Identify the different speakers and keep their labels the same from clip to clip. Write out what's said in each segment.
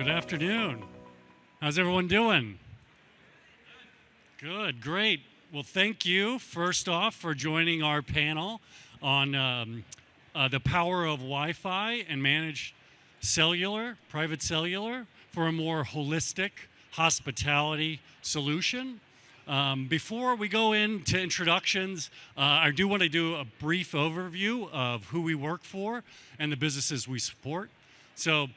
Speaker 1: Good afternoon. How's everyone doing? Good, great. Well, thank you, first off, for joining our panel on the power of Wi-Fi and managed cellular, private cellular, for a more holistic hospitality solution. Before we go into introductions, I do want to do a brief overview of who we work for and the businesses we support. So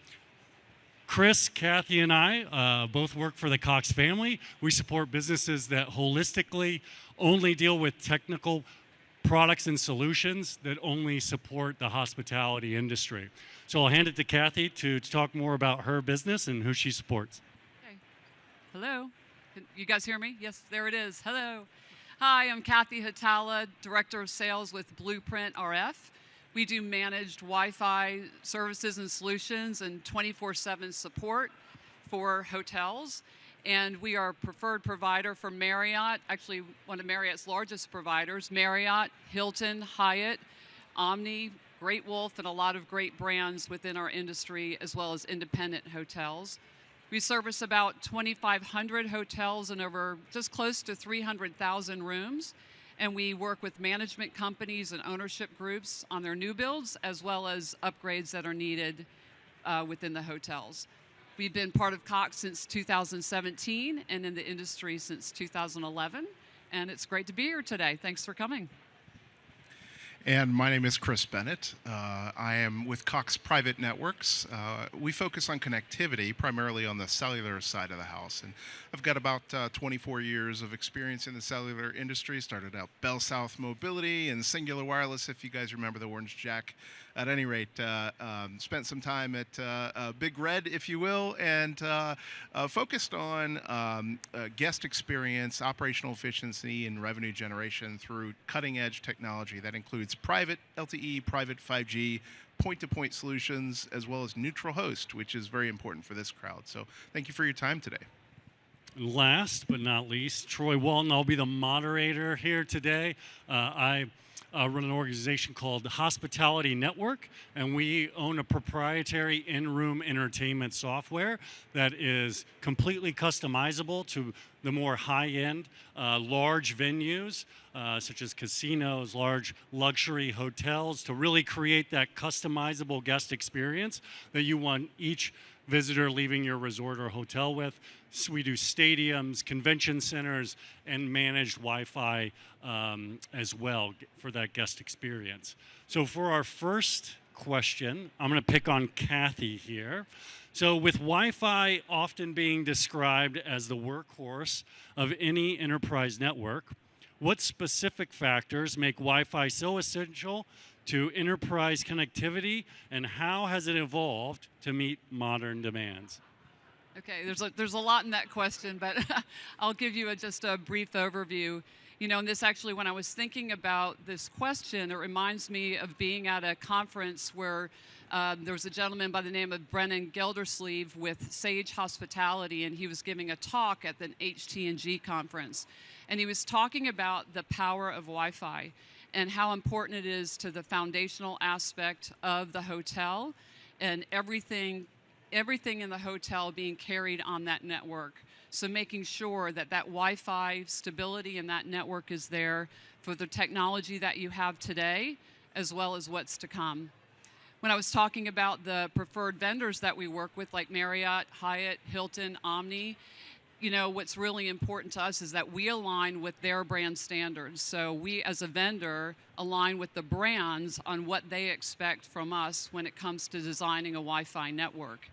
Speaker 1: Chris, Kathy, and I both work for the Cox family. We support businesses that holistically only deal with technical products and solutions that only support the hospitality industry. So I'll hand it to Kathy to talk more about her business and who she supports.
Speaker 2: Okay. Hello. Can you guys hear me? Yes, there it is. Hello. Hi, I'm Kathy Hatala, Director of Sales with Blueprint RF. We do managed Wi-Fi services and solutions and 24/7 support for hotels. And we are a preferred provider for Marriott, actually one of Marriott's largest providers, Marriott, Hilton, Hyatt, Omni, Great Wolf, and a lot of great brands within our industry, as well as independent hotels. We service about 2,500 hotels and over just close to 300,000 rooms. And we work with management companies and ownership groups on their new builds, as well as upgrades that are needed within the hotels. We've been part of Cox since 2017 and in the industry since 2011. And it's great to be here today. Thanks for coming.
Speaker 3: And my name is Chris Bennett. I am with Cox Private Networks. We focus on connectivity, primarily on the cellular side of the house. And I've got about 24 years of experience in the cellular industry. Started out Bell South Mobility and Singular Wireless, if you guys remember the Orange Jack. At any rate, spent some time at Big Red, if you will, and focused on guest experience, operational efficiency, and revenue generation through cutting-edge technology that includes private LTE, private 5G, point-to-point solutions, as well as neutral host, which is very important for this crowd. So thank you for your time today.
Speaker 1: Last but not least, Troy Walton. I'll be the moderator here today. I run an organization called the Hospitality Network, and we own a proprietary in-room entertainment software that is completely customizable to the more high-end, large venues, such as casinos, large luxury hotels, to really create that customizable guest experience that you want each visitor leaving your resort or hotel with. So we do stadiums, convention centers, and managed Wi-Fi as well for that guest experience. So for our first question, I'm going to pick on Kathy here. So with Wi-Fi often being described as the workhorse of any enterprise network, what specific factors make Wi-Fi so essential to enterprise connectivity, and how has it evolved to meet modern demands?
Speaker 2: Okay, there's a lot in that question, but I'll give you just a brief overview. You know, and this actually, when I was thinking about this question, it reminds me of being at a conference where there was a gentleman by the name of Brennan Geldersleeve with Sage Hospitality, and he was giving a talk at the HT&G conference. And he was talking about the power of Wi-Fi and how important it is to the foundational aspect of the hotel and everything in the hotel being carried on that network. So making sure that that Wi-Fi stability in that network is there for the technology that you have today, as well as what's to come. When I was talking about the preferred vendors that we work with, like Marriott, Hyatt, Hilton, Omni, you know, what's really important to us is that we align with their brand standards. So we, as a vendor, align with the brands on what they expect from us when it comes to designing a Wi-Fi network.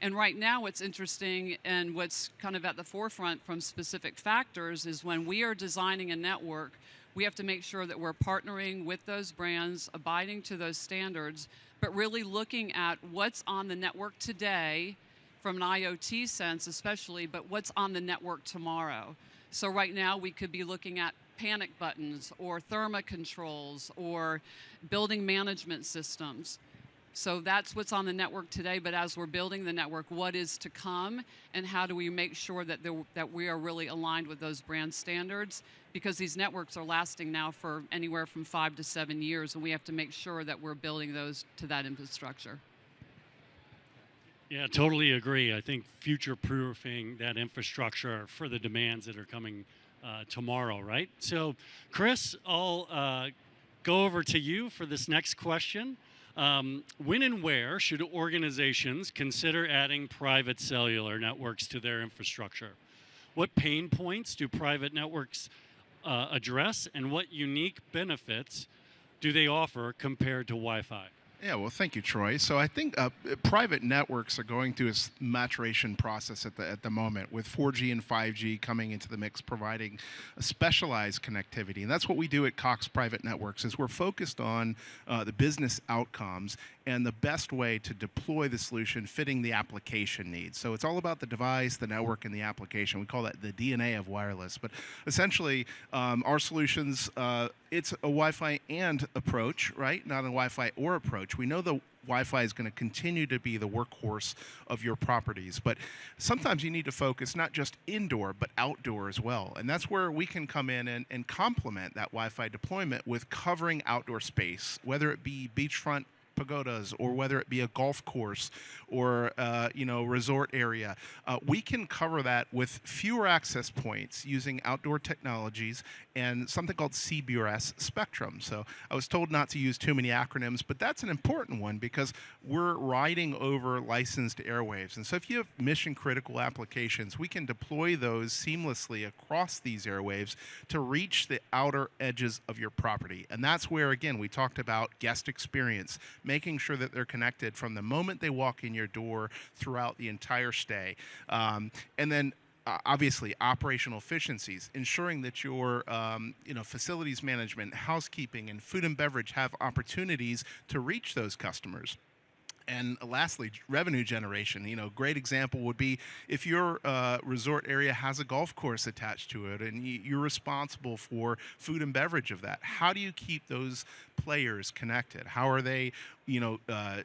Speaker 2: And right now, what's interesting and what's kind of at the forefront from specific factors is when we are designing a network, we have to make sure that we're partnering with those brands, abiding to those standards, but really looking at what's on the network today from an IoT sense especially, but what's on the network tomorrow. So right now we could be looking at panic buttons or therma controls or building management systems. So that's what's on the network today, but as we're building the network, what is to come and how do we make sure that we are really aligned with those brand standards? Because these networks are lasting now for anywhere from 5 to 7 years, and we have to make sure that we're building those to that infrastructure.
Speaker 1: Yeah, totally agree. I think future-proofing that infrastructure for the demands that are coming tomorrow, right? So, Chris, I'll go over to you for this next question. When and where should organizations consider adding private cellular networks to their infrastructure? What pain points do private networks address, and what unique benefits do they offer compared to Wi-Fi?
Speaker 3: Yeah, well, thank you, Troy. So I think private networks are going through a maturation process at the moment, with 4G and 5G coming into the mix, providing a specialized connectivity, and that's what we do at Cox Private Networks. Is we're focused on the business outcomes and the best way to deploy the solution fitting the application needs. So it's all about the device, the network, and the application. We call that the DNA of wireless. But essentially, our solutions, it's a Wi-Fi and approach, right? Not a Wi-Fi or approach. We know the Wi-Fi is going to continue to be the workhorse of your properties, but sometimes you need to focus not just indoor, but outdoor as well. And that's where we can come in and complement that Wi-Fi deployment with covering outdoor space, whether it be beachfront pagodas or whether it be a golf course or resort area. We can cover that with fewer access points using outdoor technologies and something called CBRS spectrum. So I was told not to use too many acronyms, but that's an important one because we're riding over licensed airwaves. And so if you have mission critical applications, we can deploy those seamlessly across these airwaves to reach the outer edges of your property. And that's where, again, we talked about guest experience, making sure that they're connected from the moment they walk in your door throughout the entire stay. And then obviously operational efficiencies, ensuring that your facilities management, housekeeping, and food and beverage have opportunities to reach those customers. And lastly, revenue generation. Great example would be if your resort area has a golf course attached to it and you're responsible for food and beverage of that. How do you keep those players connected? How are they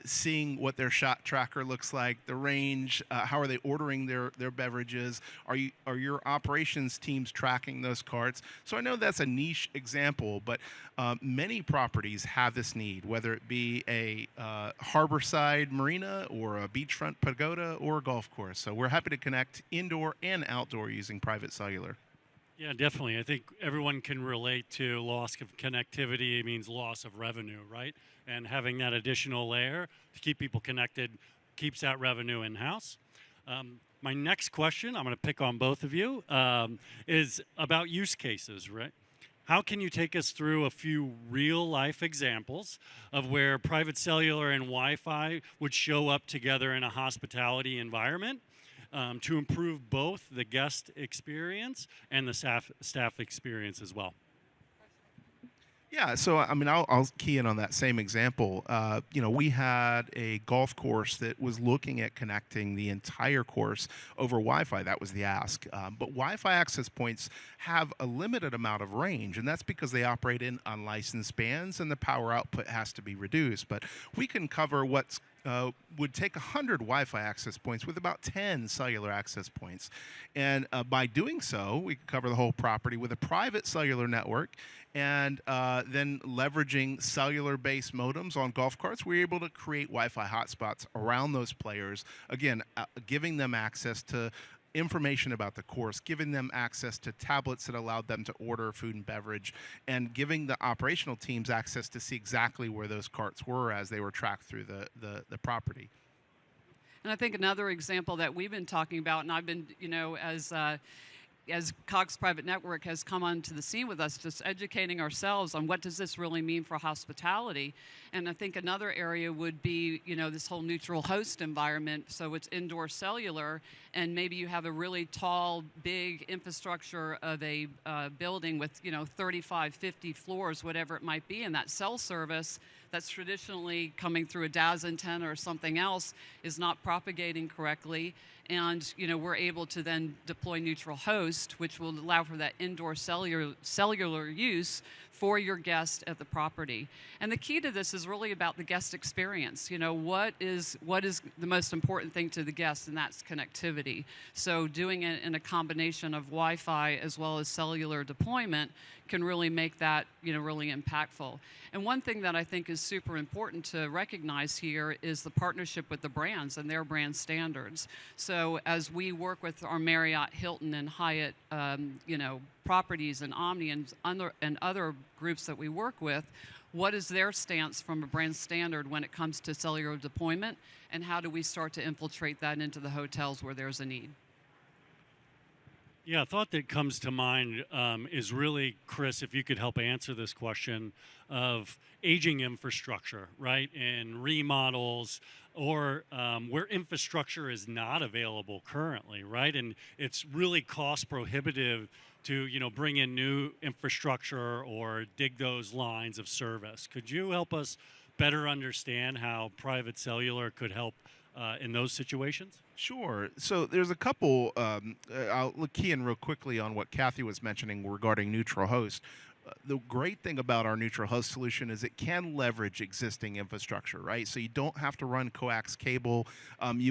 Speaker 3: seeing what their shot tracker looks like, the range, how are they ordering their beverages? Are your operations teams tracking those carts? So I know that's a niche example, but many properties have this need, whether it be a harborside marina or a beachfront pagoda or a golf course. So we're happy to connect indoor and outdoor using private cellular.
Speaker 1: Yeah, definitely. I think everyone can relate to loss of connectivity. It means loss of revenue, right? And having that additional layer to keep people connected keeps that revenue in-house. My next question, I'm going to pick on both of you, is about use cases, right? How can you take us through a few real-life examples of where private cellular and Wi-Fi would show up together in a hospitality environment? To improve both the guest experience and the staff experience as well.
Speaker 3: Yeah, so I'll key in on that same example. We had a golf course that was looking at connecting the entire course over Wi-Fi. That was the ask. But Wi-Fi access points have a limited amount of range, and that's because they operate in unlicensed bands, and the power output has to be reduced. But we can cover what's would take 100 Wi-Fi access points with about 10 cellular access points. And by doing so, we can cover the whole property with a private cellular network. And then leveraging cellular-based modems on golf carts, we're able to create Wi-Fi hotspots around those players, again, giving them access to information about the course, giving them access to tablets that allowed them to order food and beverage, and giving the operational teams access to see exactly where those carts were as they were tracked through the property.
Speaker 2: And I think another example that we've been talking about, and I've been, as Cox Private Network has come onto the scene with us, just educating ourselves on what does this really mean for hospitality. And I think another area would be, this whole neutral host environment. So it's indoor cellular, and maybe you have a really tall, big infrastructure of a building with, 35, 50 floors, whatever it might be, and that cell service that's traditionally coming through a DAS antenna or something else is not propagating correctly. And we're able to then deploy neutral host, which will allow for that indoor cellular use for your guest at the property. And the key to this is really about the guest experience. You know, what is the most important thing to the guest, and that's connectivity. So doing it in a combination of Wi-Fi as well as cellular deployment can really make that, you know, really impactful. And one thing that I think is super important to recognize here is the partnership with the brands and their brand standards. So as we work with our Marriott, Hilton, and Hyatt, you know, properties and Omni and other groups that we work with, what is their stance from a brand standard when it comes to cellular deployment, and how do we start to infiltrate that into the hotels where there's a need?
Speaker 1: Yeah, a thought that comes to mind is really, Chris, if you could help answer this question of aging infrastructure, right? And remodels or where infrastructure is not available currently, right? And it's really cost prohibitive to, you know, bring in new infrastructure or dig those lines of service. Could you help us better understand how private cellular could help in those situations?
Speaker 3: Sure. So there's a couple. I'll key in real quickly on what Kathy was mentioning regarding neutral host. The great thing about our neutral host solution is it can leverage existing infrastructure, right? So you don't have to run coax cable.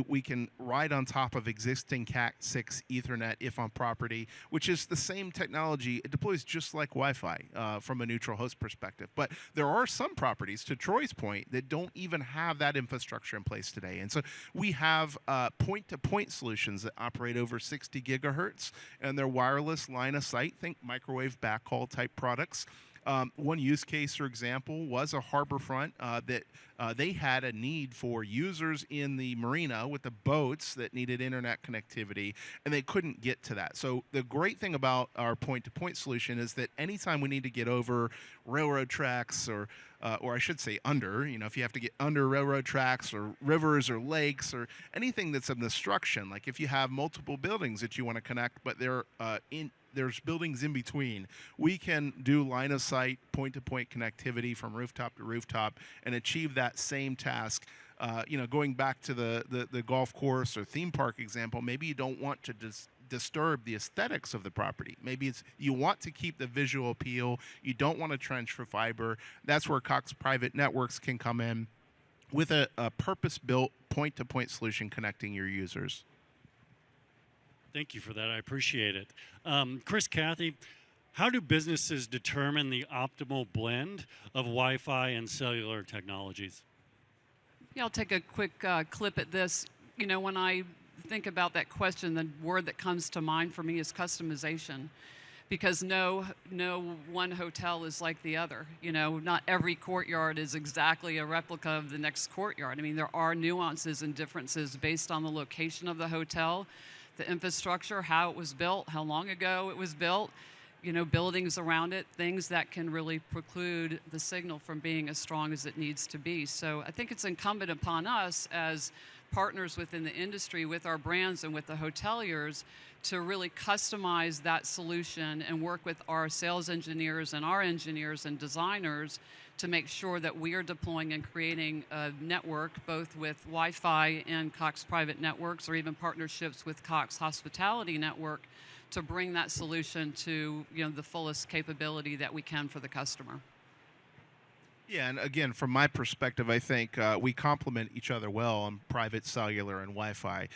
Speaker 3: We can ride on top of existing Cat6 Ethernet if on property, which is the same technology. It deploys just like Wi-Fi from a neutral host perspective. But there are some properties, to Troy's point, that don't even have that infrastructure in place today. And so we have point-to-point solutions that operate over 60 gigahertz, and they're wireless line of sight, think microwave backhaul type products. One use case, for example, was a harbor front that they had a need for users in the marina with the boats that needed internet connectivity, and they couldn't get to that. So the great thing about our point-to-point solution is that anytime we need to get over railroad tracks or I should say under, you know, if you have to get under railroad tracks or rivers or lakes or anything that's an obstruction, like if you have multiple buildings that you want to connect, but there's buildings in between, we can do line of sight, point-to-point connectivity from rooftop to rooftop and achieve that same task. You know, going back to the golf course or theme park example, maybe you don't want to disturb the aesthetics of the property. Maybe it's you want to keep the visual appeal. You don't want to trench for fiber. That's where Cox Private Networks can come in with a purpose-built point-to-point solution connecting your users.
Speaker 1: Thank you for that. I appreciate it. Chris, Kathy, how do businesses determine the optimal blend of Wi-Fi and cellular technologies?
Speaker 2: Yeah, I'll take a quick clip at this. You know, when I think about that question, the word that comes to mind for me is customization, because no one hotel is like the other. You know, not every courtyard is exactly a replica of the next courtyard. I mean, there are nuances and differences based on the location of the hotel, the infrastructure, how it was built, how long ago it was built, you know, buildings around it, things that can really preclude the signal from being as strong as it needs to be. So I think it's incumbent upon us as partners within the industry with our brands and with the hoteliers to really customize that solution and work with our sales engineers and our engineers and designers to make sure that we are deploying and creating a network both with Wi-Fi and Cox Private Networks, or even partnerships with Cox Hospitality Network, to bring that solution to, you know, the fullest capability that we can for the customer.
Speaker 3: Yeah, and again, from my perspective, I think we complement each other well on private cellular and Wi-Fi.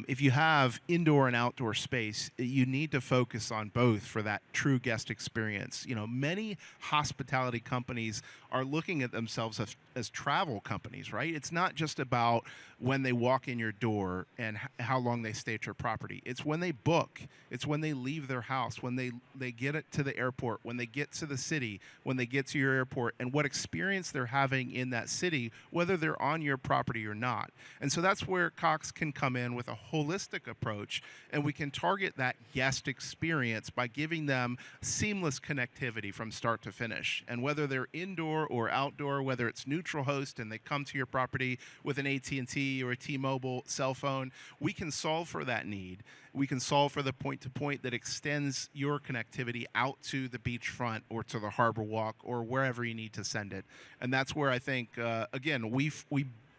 Speaker 3: If you have indoor and outdoor space, you need to focus on both for that true guest experience. You know, many hospitality companies are looking at themselves as travel companies, right? It's not just about when they walk in your door and how long they stay at your property. It's when they book. It's when they leave their house, when they get it to the airport, when they get to the city, when they get to your airport, and what experience they're having in that city, whether they're on your property or not. And so that's where Cox can come in with a holistic approach, and we can target that guest experience by giving them seamless connectivity from start to finish. And whether they're indoor or outdoor, whether it's neutral host and they come to your property with an AT&T or a T-Mobile cell phone, we can solve for that need. We can solve for the point-to-point that extends your connectivity out to the beachfront or to the harbor walk or wherever you need to send it. And that's where I think, again, we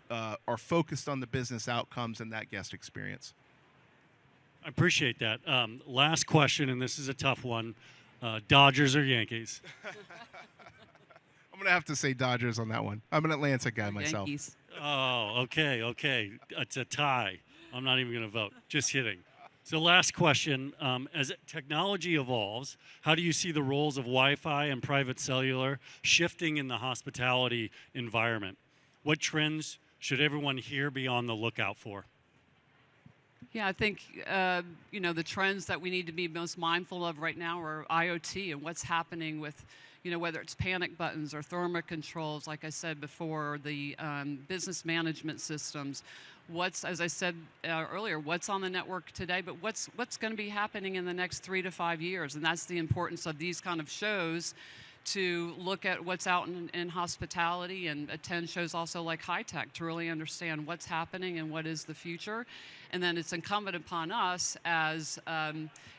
Speaker 3: are focused on the business outcomes and that guest experience.
Speaker 1: I appreciate that. Last question, and this is a tough one. Dodgers or Yankees?
Speaker 3: I'm gonna have to say Dodgers on that one. I'm an Atlanta guy myself.
Speaker 2: Yankees.
Speaker 1: Oh, okay, okay. It's a tie. I'm not even going to vote. Just kidding. So, last question. As technology evolves, how do you see the roles of Wi Fi and private cellular shifting in the hospitality environment? What trends should everyone here be on the lookout for?
Speaker 2: Yeah, I think the trends that we need to be most mindful of right now are IoT and what's happening with, whether it's panic buttons or thermal controls, like I said before, the business management systems. As I said earlier, what's on the network today, but what's going to be happening in the next 3 to 5 years, and that's the importance of these kind of shows, to look at what's out in hospitality and attend shows also like High Tech to really understand what's happening and what is the future. And then it's incumbent upon us as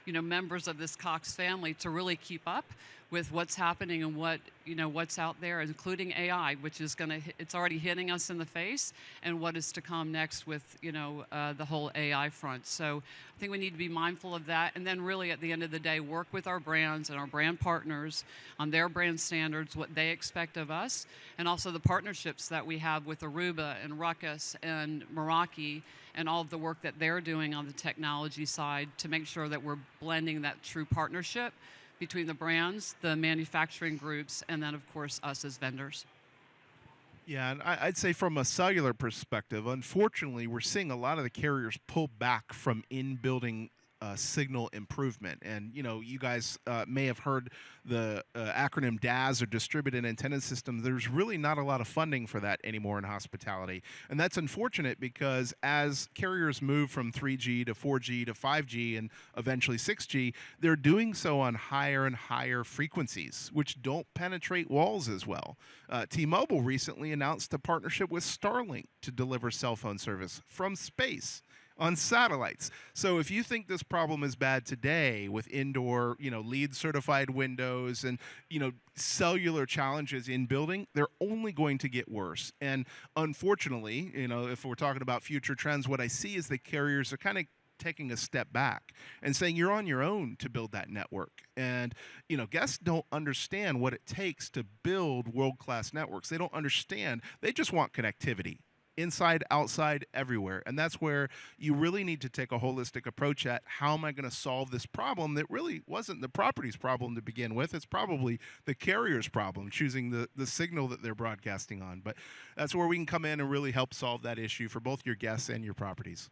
Speaker 2: members of this Cox family to really keep up with what's happening and what's out there, including AI, which is it's already hitting us in the face, and what is to come next with the whole AI front. So I think we need to be mindful of that, and then really at the end of the day, work with our brands and our brand partners on their brand standards, what they expect of us, and also the partnerships that we have with Aruba and Ruckus and Meraki, and all of the work that they're doing on the technology side to make sure that we're blending that true partnership between the brands, the manufacturing groups, and then, of course, us as vendors.
Speaker 3: Yeah, and I'd say from a cellular perspective, unfortunately, we're seeing a lot of the carriers pull back from in-building signal improvement. And, you guys may have heard the acronym DAS, or Distributed Antenna System. There's really not a lot of funding for that anymore in hospitality. And that's unfortunate because as carriers move from 3G to 4G to 5G and eventually 6G, they're doing so on higher and higher frequencies, which don't penetrate walls as well. T-Mobile recently announced a partnership with Starlink to deliver cell phone service from space on satellites. So if you think this problem is bad today with indoor, LEED certified windows and, cellular challenges in building, they're only going to get worse. And unfortunately, if we're talking about future trends, what I see is the carriers are kind of taking a step back and saying you're on your own to build that network. And, guests don't understand what it takes to build world-class networks. They don't understand. They just want connectivity. Inside, outside, everywhere. And that's where you really need to take a holistic approach at how am I going to solve this problem that really wasn't the property's problem to begin with. It's probably the carrier's problem, choosing the signal that they're broadcasting on. But that's where we can come in and really help solve that issue for both your guests and your properties.